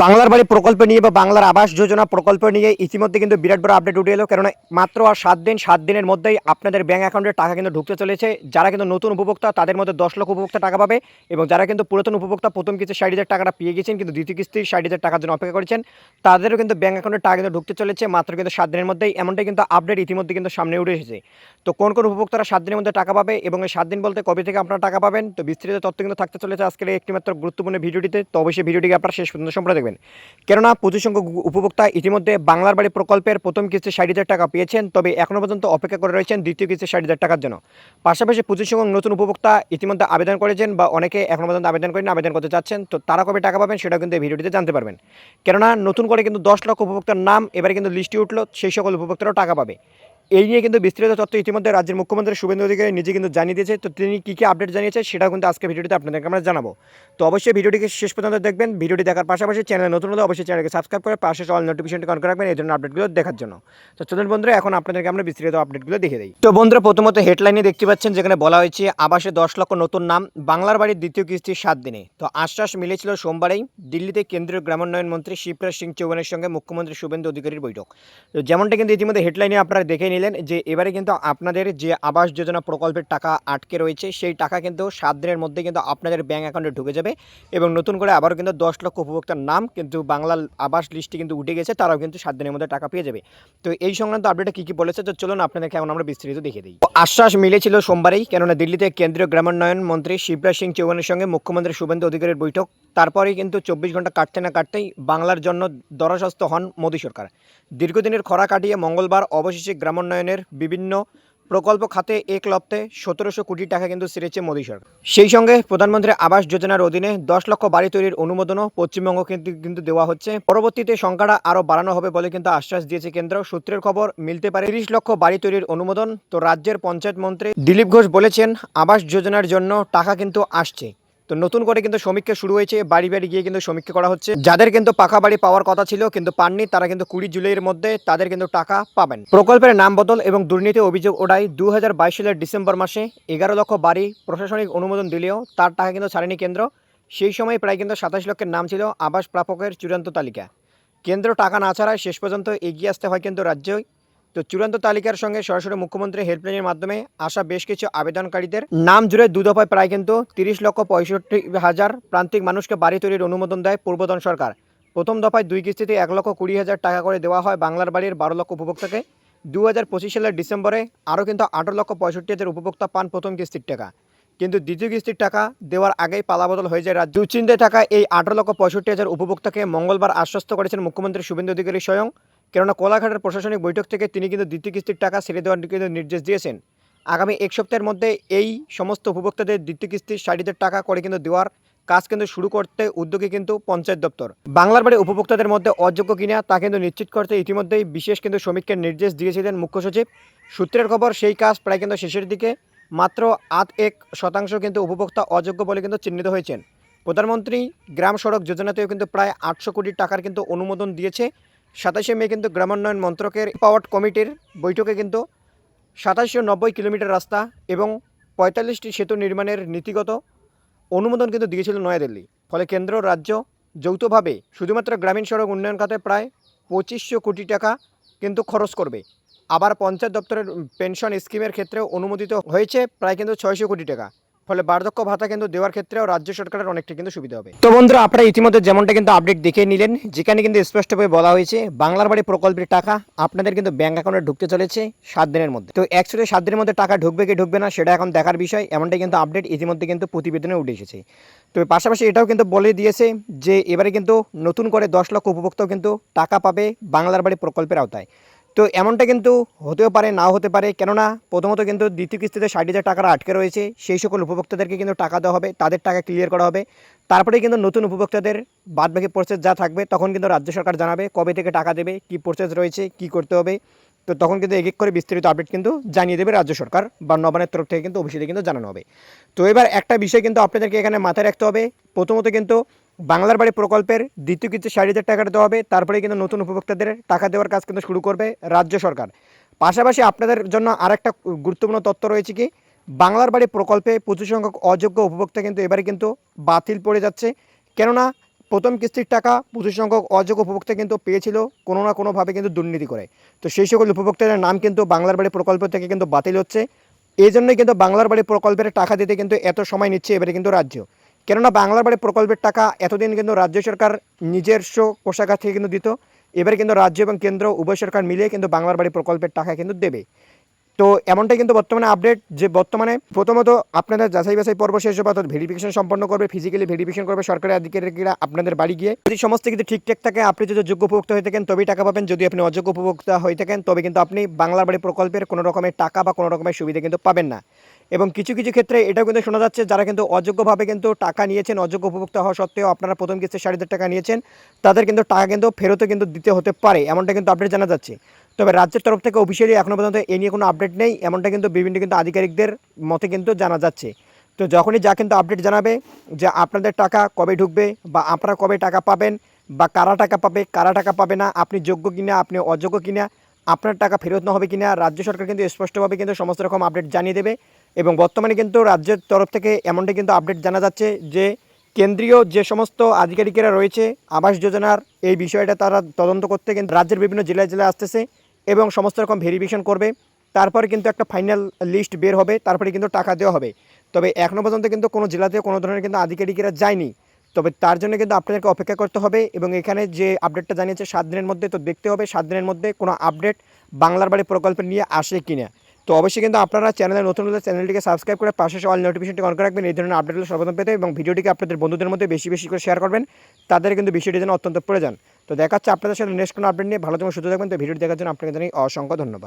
বাংলার বাড়ি প্রকল্প নিয়ে বা বাংলার আবাস যোজনা প্রকল্প নিয়ে ইতিমধ্যে কিন্তু বিরাট বড় আপডেট উঠে এলো। কেননা মাত্র আর 7 দিনের মধ্যেই আপনাদের ব্যাঙ্ক অ্যাকাউন্টে টাকা কিন্তু ঢুকতে চলেছে। যারা কিন্তু নতুন উপভোক্তা তাদের মধ্যে 10 লক্ষ উপভোক্তা টাকা পাবে, এবং যারা কিন্তু পুরাতন উপভোক্তা প্রথম কিস্তি 60,000 টাকাটা পেয়ে গেছেন কিন্তু দ্বিতীয় কিস্তি 60,000 টাকার জন্য অপেক্ষা করেছেন, তাদেরও কিন্তু ব্যাঙ্ক অ্যাকাউন্টে টাকা কিন্তু ঢুকতে চলেছে মাত্র কিন্তু 7 দিনের মধ্যেই। এমনটাই কিন্তু আপডেট ইতিমধ্যে কিন্তু সামনে উঠে এসেছে। তো কোন কোন উপভোক্তারা 7 দিনের মধ্যে টাকা পাবে এবং এই 7 দিন বলতে কবে থেকে আপনারা টাকা পাবেন, তো বিস্তারিত তথ্য কিন্তু থাকতে চলেছে আজকের একটি মাত্র গুরুত্বপূর্ণ ভিডিওটিতে। তো অবশ্যই ভিডিওটিকে আপনারা শেষ পর্যন্ত সম্পূর্ণ দেখবেন, কেননা প্রচুর সংখ্যক উপভোক্তা ইতিমধ্যে বাংলার বাড়ি প্রকল্পের প্রথম কিস্তি 60,000 টাকা পেয়েছেন, তবে এখনও পর্যন্ত অপেক্ষা করে রয়েছেন দ্বিতীয় কিস্তি 60,000 টাকার জন্য। পাশাপাশি প্রচুর সংখ্যক নতুন উপভোক্তা ইতিমধ্যে আবেদন করেছেন বা অনেকে এখনও পর্যন্ত আবেদন করেন, আবেদন করতে চাচ্ছেন। তো তারা কবে টাকা পাবেন সেটাও কিন্তু এই ভিডিওটিতে জানতে পারবেন, কেননা নতুন করে কিন্তু 10 লক্ষ উপভোক্তার নাম এবারে কিন্তু লিস্টে উঠলো, সেই সকল উপভোক্তারাও টাকা পাবে। এই নিয়ে কিন্তু বিস্তারিত তথ্য ইতিমধ্যে রাজ্যের মুখ্যমন্ত্রী শুভেন্দু অধিকারী নিজে কিন্তু জানিয়ে দিয়েছে। তো তিনি কী কী আপডেট জানিয়েছে সেটাও কিন্তু আজকে ভিডিওটিতে আপনাদেরকে আমরা জানাবো। তো অবশ্যই ভিডিওটিকে শেষ পর্যন্ত দেখবেন। ভিডিওটি দেখার পাশাপাশি চ্যানেলে নতুন হলে অবশ্যই চ্যানেলকে সাবস্ক্রাইব করে পাশে অল নোটিফিকেশনটি অন করে রাখবেন এই ধরনের আপডেটগুলো দেখার জন্য। তো চলুন বন্ধুরা, এখন আপনাদেরকে আমরা বিস্তারিত আপডেটগুলো দেখে দিই। তো বন্ধুরা, প্রথমত হেডলাইনে দেখতে পাচ্ছেন যেখানে বলা হয়েছে আবাসে 10 লক্ষ নতুন নাম, বাংলার বাড়ির দ্বিতীয় কিস্তি 7 দিনে। তো আশ্বাস মিলেছিল সোমবারেই দিল্লিতে কেন্দ্রীয় গ্রামোন্নয়ন মন্ত্রী শিবরাজ সিং চৌহানের সঙ্গে মুখ্যমন্ত্রী শুভেন্দু অধিকারীর বৈঠক। তো যেমনটা কিন্তু ইতিমধ্যে হেডলাইনে আপনারা দেখে নিলেন যে এবারে কিন্তু আপনাদের যে আবাস যোজনা প্রকল্পের টাকা আটকে রয়েছে সেই টাকা কিন্তু 7 দিনের মধ্যে কিন্তু আপনাদের ব্যাঙ্ক অ্যাকাউন্টে ঢুকে যাবে, এবং নতুন করে আবারও কিন্তু 10 লক্ষ উপভোক্তার নাম কিন্তু বাংলার আবাস লিস্টে কিন্তু উঠে গেছে, তারাও কিন্তু 7 দিনের মধ্যে টাকা পেয়ে যাবে। তো এই সংক্রান্ত আপডেটে কী কী বলেছে তো চলুন আপনাদেরকে এখন আমরা বিস্তারিত দেখে দিই। আশ্বাস মিলেছিল সোমবারেই, কেননা দিল্লিতে কেন্দ্রীয় গ্রামোন্নয়ন মন্ত্রী শিবরাজ সিং চৌহানের সঙ্গে মুখ্যমন্ত্রী শুভেন্দু অধিকারীর বৈঠক। তারপরেই কিন্তু 24 ঘন্টা কাটতে না কাটতেই বাংলার জন্য দরখাস্ত হন মোদী সরকার। দীর্ঘদিনের খরা কাটিয়ে মঙ্গলবার অবশেষে গ্রামোন্নয়নের বিভিন্ন প্রকল্প খাতে এক লপ্তে 1700 কোটি টাকা কিন্তু ছেড়েছে মোদী সরকার। সেই সঙ্গে প্রধানমন্ত্রী আবাস যোজনার অধীনে 10 লক্ষ বাড়ি তৈরির অনুমোদনও পশ্চিমবঙ্গ কিন্তু দেওয়া হচ্ছে। পরবর্তীতে সংখ্যাটা আরও বাড়ানো হবে বলে কিন্তু আশ্বাস দিয়েছে কেন্দ্র। সূত্রের খবর মিলতে পারে 30 লক্ষ বাড়ি তৈরির অনুমোদন। তো রাজ্যের পঞ্চায়েত মন্ত্রী দিলীপ ঘোষ বলেছেন আবাস যোজনার জন্য টাকা কিন্তু আসছে। তো নতুন করে কিন্তু সমীক্ষা শুরু হয়েছে, বাড়ি বাড়ি গিয়ে কিন্তু সমীক্ষা করা হচ্ছে। যাদের কিন্তু পাকা বাড়ি পাওয়ার কথা ছিল কিন্তু পাননি, তারা কিন্তু 20 জুলাইয়ের মধ্যে তাদের কিন্তু টাকা পাবেন। প্রকল্পের নাম বদল এবং দুর্নীতি অভিযোগ ওঠায় 2022 সালের ডিসেম্বর মাসে 11 লক্ষ বাড়ি প্রশাসনিক অনুমোদন দিলেও তার টাকা কিন্তু ছাড়েনি কেন্দ্র। সেই সময় প্রায় কিন্তু 27 লক্ষের নাম ছিল আবাস প্রাপকের চূড়ান্ত তালিকা। কেন্দ্র টাকা না ছাড়ায় শেষ পর্যন্ত এগিয়ে আসতে হয় কিন্তু রাজ্যই। তো চূড়ান্ত তালিকার সঙ্গে সরাসরি মুখ্যমন্ত্রী হেল্পলাইনের মাধ্যমে আসা বেশ কিছু আবেদনকারীদের নাম জুড়ে দু দফায় প্রায় কিন্তু 30,65,000 প্রান্তিক মানুষকে বাড়ি তৈরির অনুমোদন দেয় পূর্বতন সরকার। প্রথম দফায় 2 কিস্তিতে 1,20,000 টাকা করে দেওয়া হয় বাংলার বাড়ির 12 লক্ষ উপভোক্তাকে। 2025 সালের ডিসেম্বরে আরও কিন্তু 18,65,000 উপভোক্তা পান প্রথম কিস্তির টাকা, কিন্তু দ্বিতীয় কিস্তির টাকা দেওয়ার আগেই পালাবদল হয়ে যায় রাজ্য। দুশ্চিন্তায় থাকা এই 18,65,000 উপভোক্তাকে মঙ্গলবার আশ্বস্ত করেছেন মুখ্যমন্ত্রী শুভেন্দু অধিকারী স্বয়ং, কেননা কোলাঘাটের প্রশাসনিক বৈঠক থেকে তিনি কিন্তু দ্বিতীয় কিস্তির টাকা ছেড়ে দেওয়ার কিন্তু নির্দেশ দিয়েছেন। আগামী 1 সপ্তাহের মধ্যে এই সমস্ত উপভোক্তাদের দ্বিতীয় কিস্তির 60,000 টাকা করে কিন্তু দেওয়ার কাজ কিন্তু শুরু করতে উদ্যোগী কিন্তু পঞ্চায়েত দপ্তর। বাংলার বাড়ি উপভোক্তাদের মধ্যে অযোগ্য কিনা তা কিন্তু নিশ্চিত করতে ইতিমধ্যেই বিশেষ কিন্তু সমীক্ষার নির্দেশ দিয়েছিলেন মুখ্য সচিব। সূত্রের খবর সেই কাজ প্রায় কিন্তু শেষের দিকে। মাত্র 1% কিন্তু উপভোক্তা অযোগ্য বলে কিন্তু চিহ্নিত হয়েছেন। প্রধানমন্ত্রী গ্রাম সড়ক যোজনাতেও কিন্তু প্রায় 800 কোটি টাকার কিন্তু অনুমোদন দিয়েছে। 27শে মে কিন্তু গ্রামোন্নয়ন মন্ত্রকের পাওয়ার কমিটির বৈঠকে কিন্তু 2790 কিলোমিটার রাস্তা এবং 45টি সেতু নির্মাণের নীতিগত অনুমোদন কিন্তু দিয়েছিল নয়াদিল্লি। ফলে কেন্দ্র রাজ্য যৌথভাবে শুধুমাত্র গ্রামীণ সড়ক উন্নয়ন খাতে প্রায় 2500 কোটি টাকা কিন্তু খরচ করবে। আবার পঞ্চায়েত দপ্তরের পেনশন স্কিমের ক্ষেত্রেও অনুমোদিত হয়েছে প্রায় কিন্তু 600 কোটি টাকা। ফলে বার্ধক্য ভাতা কিন্তু দেওয়ার ক্ষেত্রেও রাজ্য সরকারের অনেকটা কিন্তু সুবিধা হবে। তো বন্ধুরা, আপনারা ইতিমধ্যে যেমনটা কিন্তু আপডেট দেখে নিলেন, যেখানে কিন্তু স্পষ্টভাবে বলা হয়েছে বাংলার বাড়ি প্রকল্পের টাকা আপনাদের কিন্তু ব্যাঙ্ক অ্যাকাউন্টে ঢুকতে চলেছে 7 দিনের মধ্যে। তো অ্যাকচুয়ালি 7 দিনের মধ্যে টাকা ঢুকবে কি ঢুকবে না সেটা এখন দেখার বিষয়। এমনটাই কিন্তু আপডেট ইতিমধ্যে কিন্তু প্রতিবেদনে উঠে এসেছে। তো পাশাপাশি এটাও কিন্তু বলে দিয়েছে যে এবারে কিন্তু নতুন করে 10 লক্ষ উপভোক্তাও কিন্তু টাকা পাবে বাংলার বাড়ি প্রকল্পের আওতায়। তো এমনটা কিন্তু হতেও পারে, নাও হতে পারে, কেননা প্রথমত কিন্তু দ্বিতীয় কিস্তিতে 60,000 টাকাটা আটকে রয়েছে। সেই সকল উপভোক্তাদেরকে কিন্তু টাকা দেওয়া হবে, তাদের টাকা ক্লিয়ার করা হবে। তারপরে কিন্তু নতুন উপভোক্তাদের বাদবাকি প্রসেস যা থাকবে তখন কিন্তু রাজ্য সরকার জানাবে কবে থেকে টাকা দেবে, কী প্রসেস রয়েছে, কী করতে হবে। তো তখন কিন্তু এক এক করে বিস্তারিত আপডেট কিন্তু জানিয়ে দেবে রাজ্য সরকার বা নবান্নের তরফ থেকে কিন্তু অফিসিয়ালি কিন্তু জানানো হবে। তো এবার একটা বিষয় কিন্তু আপনাদেরকে এখানে মাথায় রাখতে হবে। প্রথমত কিন্তু বাংলার বাড়ি প্রকল্পের দ্বিতীয় কিস্তি 60,000 টাকাটা দেওয়া হবে, তারপরে কিন্তু নতুন উপভোক্তাদের টাকা দেওয়ার কাজ কিন্তু শুরু করবে রাজ্য সরকার। পাশাপাশি আপনাদের জন্য আরেকটা গুরুত্বপূর্ণ তথ্য রয়েছে কি, বাংলার বাড়ি প্রকল্পে প্রচুর সংখ্যক অযোগ্য উপভোক্তা কিন্তু এবারে কিন্তু বাতিল পড়ে যাচ্ছে। কেননা প্রথম কিস্তির টাকা প্রচুর সংখ্যক অযোগ্য উপভোক্তা কিন্তু পেয়েছিল কোনো না কোনোভাবে কিন্তু দুর্নীতি করে। তো সেই সকল উপভোক্তাদের নাম কিন্তু বাংলার বাড়ি প্রকল্প থেকে কিন্তু বাতিল হচ্ছে। এই জন্যই কিন্তু বাংলার বাড়ি প্রকল্পের টাকা দিতে কিন্তু এত সময় নিচ্ছে এবারে কিন্তু রাজ্য। কেননা বাংলার বাড়ি প্রকল্পের টাকা এতদিন কিন্তু রাজ্য সরকার নিজস্ব কোষাগার থেকে কিন্তু দিত। এবারে কিন্তু রাজ্য এবং কেন্দ্র উভয় সরকার মিলিয়ে কিন্তু বাংলার বাড়ি প্রকল্পের টাকা কিন্তু দেবে। তো এমনটাই কিন্তু বর্তমানে আপডেট, যে বর্তমানে প্রথমত আপনাদের যাচাই বাছাই পর্ব শেষ হবে, অর্থাৎ ভেরিফিকেশন সম্পন্ন করবে, ফিজিক্যালি ভেরিফিকেশন করবে সরকারি আধিকারিকরা আপনাদের বাড়ি গিয়ে। যদি সমস্ত কিছু ঠিকঠাক থাকে, আপনি যদি যোগ্য উপভোক্তা হয়ে থাকেন তবেই টাকা পাবেন। যদি আপনি অযোগ্য উপভোক্তা হয়ে থাকেন তবে কিন্তু আপনি বাংলার বাড়ি প্রকল্পের কোনো রকমের টাকা বা কোনো রকমের সুবিধা কিন্তু পাবেন না। এবং কিছু কিছু ক্ষেত্রে এটাও কিন্তু শোনা যাচ্ছে যারা কিন্তু অযোগ্যভাবে কিন্তু টাকা নিয়েছেন, অযোগ্য উপভোক্তা হওয়া সত্ত্বেও আপনারা প্রথম কিস্তি 4,500 টাকা নিয়েছেন, তাদের কিন্তু টাকা কিন্তু ফেরতও কিন্তু দিতে হতে পারে, এমনটা কিন্তু আপডেট জানা যাচ্ছে। তবে রাজ্যের তরফ থেকে অফিসিয়ালি এখনও পর্যন্ত এ নিয়ে কোনো আপডেট নেই, এমনটা কিন্তু বিভিন্ন কিন্তু আধিকারিকদের মতে কিন্তু জানা যাচ্ছে। তো যখনই যা কিন্তু আপডেট জানাবে যে আপনাদের টাকা কবে ঢুকবে বা আপনারা কবে টাকা পাবেন বা কারা টাকা পাবে কারা টাকা পাবে না, আপনি যোগ্য কিনা আপনি অযোগ্য কিনা, আপনার টাকা ফেরত না হবে কিনা, রাজ্য সরকার কিন্তু স্পষ্টভাবে কিন্তু সমস্ত রকম আপডেট জানিয়ে দেবে। এবং বর্তমানে কিন্তু রাজ্যের তরফ থেকে এমনটাই কিন্তু আপডেট জানা যাচ্ছে যে কেন্দ্রীয় যে সমস্ত আধিকারিকেরা রয়েছে আবাস যোজনার এই বিষয়টা তারা তদন্ত করতে কিন্তু রাজ্যের বিভিন্ন জেলায় জেলায় আসতেছে এবং সমস্ত রকম ভেরিফিকেশন করবে। তারপরে কিন্তু একটা ফাইনাল লিস্ট বের হবে, তারপরে কিন্তু টাকা দেওয়া হবে। তবে এখনও পর্যন্ত কিন্তু কোনো জেলাতে কোনো ধরনের কিন্তু আধিকারিকেরা যায়নি। তবে তার জন্য কিন্তু আপনাদেরকে অপেক্ষা করতে হবে। এবং এখানে যে আপডেটটা জানিয়েছে 7 দিনের মধ্যে, তো দেখতে হবে 7 দিনের মধ্যে কোনো আপডেট বাংলার বাড়ি প্রকল্প নিয়ে আসে কিনা। তো অবশ্যই কিন্তু আপনারা চ্যানেলে নতুন হলে চ্যানেলটিকে সাবস্ক্রাইব করে পাশে অল নোটিফিকেশনটি অন করে রাখবেন এই ধরনের আপডেটগুলো সর্বপ্রথম পেতে, এবং ভিডিওটিকে আপনাদের বন্ধুদের মধ্যে বেশি বেশি করে শেয়ার করবেন, তাদের কিন্তু বিষয়টি যেন অত্যন্ত প্রয়োজন। তো দেখাচ্ছে আপনাদের সাথে নেক্সট কোনো আপডেট নিয়ে। ভালো থাকবেন, সুস্থ থাকবেন। তো ভিডিওটি দেখার জন্য আপনাকে জানাই অসংখ্য ধন্যবাদ।